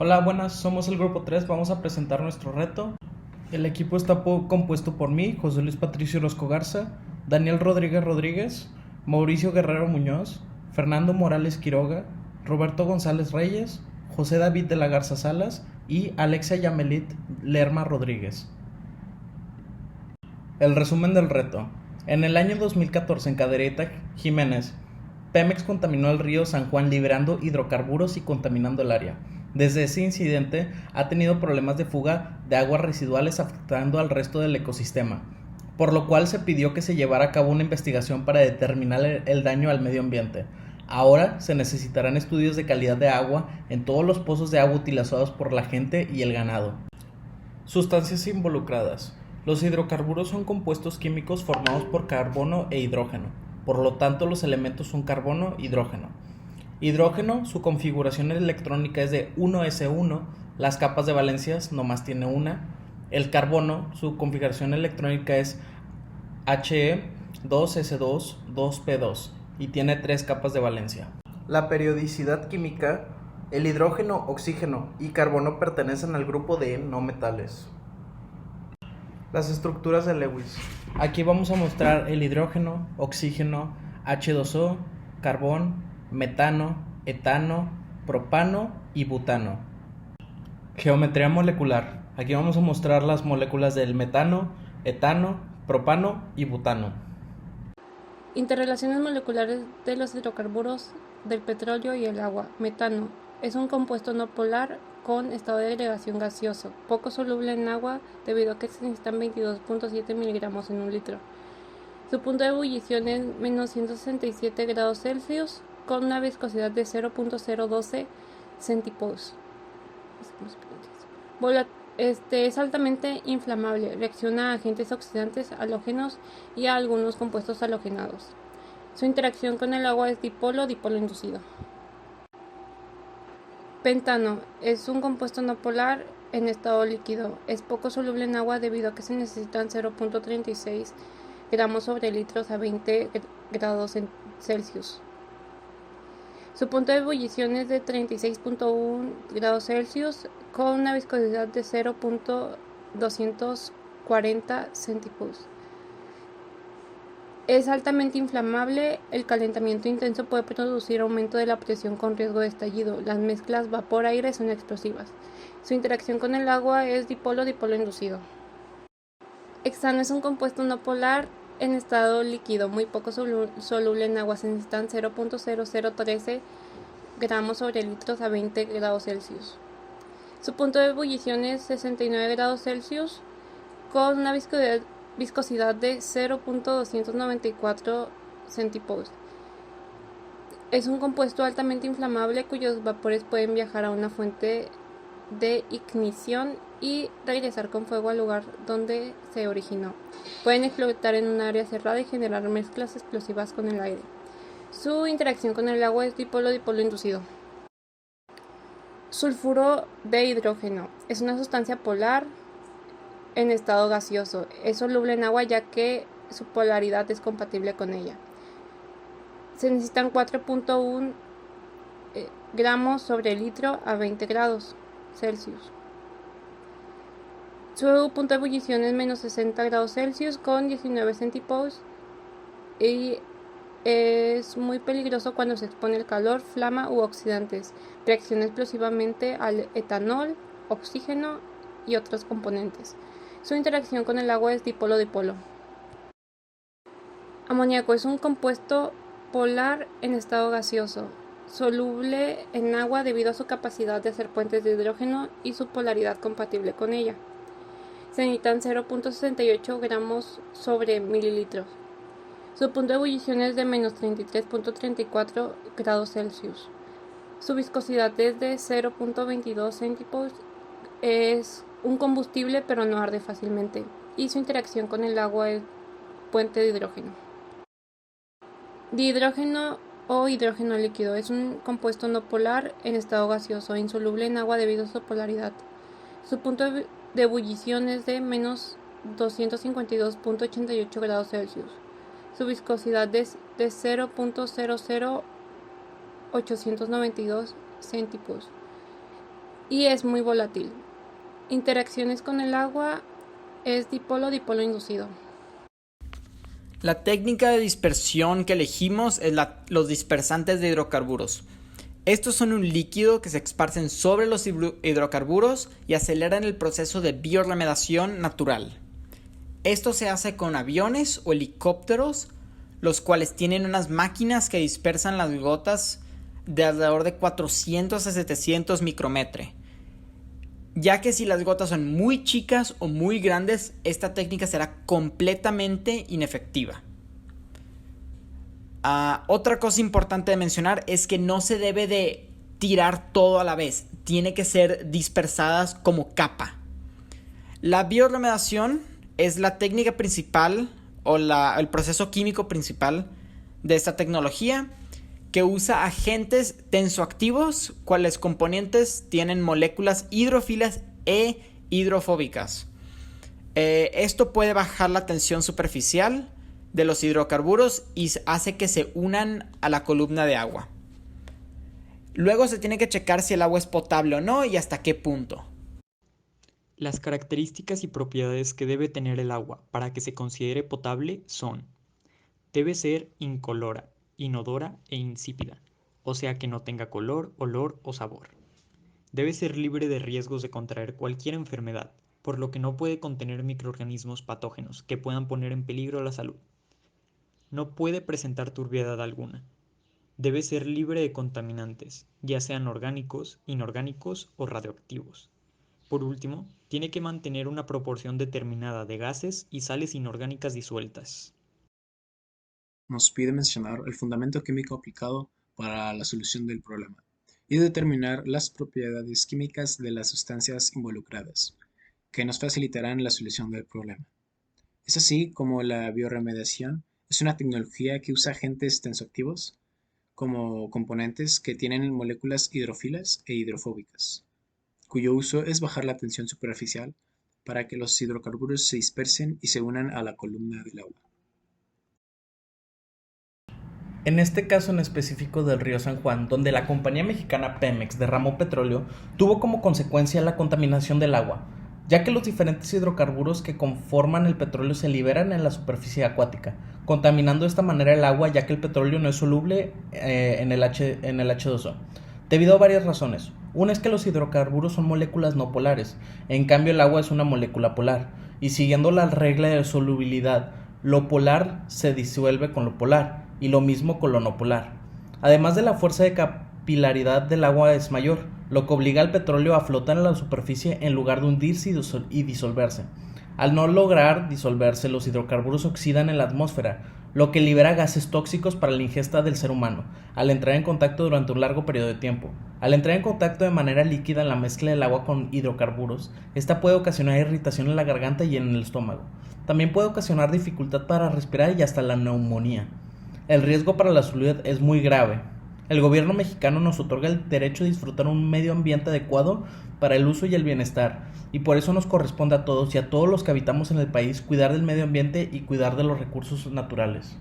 Hola, buenas, somos el grupo 3. Vamos a presentar nuestro reto. El equipo está compuesto por mí, José Luis Patricio Orozco Garza, Daniel Rodríguez Rodríguez, Mauricio Guerrero Muñoz, Fernando Morales Quiroga, Roberto González Reyes, José David de la Garza Salas y Alexia Yamelit Lerma Rodríguez. El resumen del reto. En el año 2014 en Cadereyta, Jiménez, Pemex contaminó el río San Juan liberando hidrocarburos y contaminando el área. Desde ese incidente ha tenido problemas de fuga de aguas residuales afectando al resto del ecosistema, por lo cual se pidió que se llevara a cabo una investigación para determinar el daño al medio ambiente. Ahora se necesitarán estudios de calidad de agua en todos los pozos de agua utilizados por la gente y el ganado. Sustancias involucradas. Los hidrocarburos son compuestos químicos formados por carbono e hidrógeno. Por lo tanto, los elementos son carbono, hidrógeno. Hidrógeno, su configuración electrónica es de 1s1, las capas de valencias nomás tiene una. El carbono, su configuración electrónica es He2s2, 2p2 y tiene 3 capas de valencia. La periodicidad química, el hidrógeno, oxígeno y carbono pertenecen al grupo de no metales. Las estructuras de Lewis. Aquí vamos a mostrar el hidrógeno, oxígeno, H2O, carbón, metano, etano, propano y butano. Geometría molecular. Aquí vamos a mostrar las moléculas del metano, etano, propano y butano. Interrelaciones moleculares de los hidrocarburos del petróleo y el agua. Metano es un compuesto no polar con estado de agregación gaseoso, poco soluble en agua debido a que se necesitan 22.7 miligramos en un litro. Su punto de ebullición es menos 167 grados Celsius con una viscosidad de 0.012 centipos. Es altamente inflamable, reacciona a agentes oxidantes, halógenos y a algunos compuestos halogenados. Su interacción con el agua es dipolo inducido. Pentano es un compuesto no polar en estado líquido. Es poco soluble en agua debido a que se necesitan 0.36 gramos sobre litros a 20 grados Celsius. Su punto de ebullición es de 36.1 grados Celsius con una viscosidad de 0.240 centipos. Es altamente inflamable, el calentamiento intenso puede producir aumento de la presión con riesgo de estallido. Las mezclas vapor-aire son explosivas. Su interacción con el agua es dipolo inducido. Hexano es un compuesto no polar en estado líquido, muy poco soluble en agua. Se necesitan 0.0013 gramos sobre litros a 20 grados Celsius. Su punto de ebullición es 69 grados Celsius con una viscosidad de 0.294 centipos. Es un compuesto altamente inflamable cuyos vapores pueden viajar a una fuente de ignición y regresar con fuego al lugar donde se originó. Pueden explotar en un área cerrada y generar mezclas explosivas con el aire. Su interacción con el agua es dipolo inducido. Sulfuro de hidrógeno es una sustancia polar en estado gaseoso. Es soluble en agua ya que su polaridad es compatible con ella. Se necesitan 4.1 gramos sobre litro a 20 grados Celsius. Su punto de ebullición es menos 60 grados Celsius con 19 centipos y es muy peligroso cuando se expone al calor, flama u oxidantes. Reacciona explosivamente al etanol, oxígeno y otros componentes. Su interacción con el agua es dipolo. Amoníaco es un compuesto polar en estado gaseoso, soluble en agua debido a su capacidad de hacer puentes de hidrógeno y su polaridad compatible con ella. Se necesitan 0.68 gramos sobre mililitros. Su punto de ebullición es de menos 33.34 grados Celsius. Su viscosidad es de 0.22 centipos. Es un combustible pero no arde fácilmente. Y su interacción con el agua es puente de hidrógeno. Dihidrógeno o hidrógeno líquido es un compuesto no polar en estado gaseoso, insoluble en agua debido a su polaridad. Su punto de ebullición es de menos 252.88 grados Celsius. Su viscosidad es de 0.00892 centipos. y es muy volátil. Interacciones con el agua es dipolo-dipolo inducido. La técnica de dispersión que elegimos es los dispersantes de hidrocarburos. Estos son un líquido que se esparcen sobre los hidrocarburos y aceleran el proceso de bioremediación natural. Esto se hace con aviones o helicópteros, los cuales tienen unas máquinas que dispersan las gotas de alrededor de 400 a 700 micrometre. Ya que si las gotas son muy chicas o muy grandes, esta técnica será completamente inefectiva. Otra cosa importante de mencionar es que no se debe de tirar todo a la vez, tiene que ser dispersadas como capa. La bioremediación es la técnica principal o el proceso químico principal de esta tecnología, que usa agentes tensoactivos, cuales componentes tienen moléculas hidrófilas e hidrofóbicas. Esto puede bajar la tensión superficial de los hidrocarburos y hace que se unan a la columna de agua. Luego se tiene que checar si el agua es potable o no y hasta qué punto. Las características y propiedades que debe tener el agua para que se considere potable son: debe ser incolora, inodora e insípida, o sea que no tenga color, olor o sabor. Debe ser libre de riesgos de contraer cualquier enfermedad, por lo que no puede contener microorganismos patógenos que puedan poner en peligro la salud. No puede presentar turbiedad alguna. Debe ser libre de contaminantes, ya sean orgánicos, inorgánicos o radioactivos. Por último, tiene que mantener una proporción determinada de gases y sales inorgánicas disueltas. Nos pide mencionar el fundamento químico aplicado para la solución del problema y determinar las propiedades químicas de las sustancias involucradas, que nos facilitarán la solución del problema. Es así como la bioremediación es una tecnología que usa agentes tensoactivos como componentes que tienen moléculas hidrófilas e hidrofóbicas, cuyo uso es bajar la tensión superficial para que los hidrocarburos se dispersen y se unan a la columna del agua. En este caso en específico del río San Juan, donde la compañía mexicana Pemex derramó petróleo, tuvo como consecuencia la contaminación del agua, ya que los diferentes hidrocarburos que conforman el petróleo se liberan en la superficie acuática, contaminando de esta manera el agua, ya que el petróleo no es soluble en el H2O, debido a varias razones. Una es que los hidrocarburos son moléculas no polares, en cambio el agua es una molécula polar, y siguiendo la regla de solubilidad, lo polar se disuelve con lo polar, y lo mismo con lo no polar. Además de la fuerza de capilaridad del agua es mayor, lo que obliga al petróleo a flotar en la superficie en lugar de hundirse y disolverse. Al no lograr disolverse, los hidrocarburos oxidan en la atmósfera, lo que libera gases tóxicos para la ingesta del ser humano, al entrar en contacto durante un largo periodo de tiempo. Al entrar en contacto de manera líquida en la mezcla del agua con hidrocarburos, esta puede ocasionar irritación en la garganta y en el estómago. También puede ocasionar dificultad para respirar y hasta la neumonía. El riesgo para la salud es muy grave. El gobierno mexicano nos otorga el derecho de disfrutar un medio ambiente adecuado para el uso y el bienestar, y por eso nos corresponde a todos y a todos los que habitamos en el país cuidar del medio ambiente y cuidar de los recursos naturales.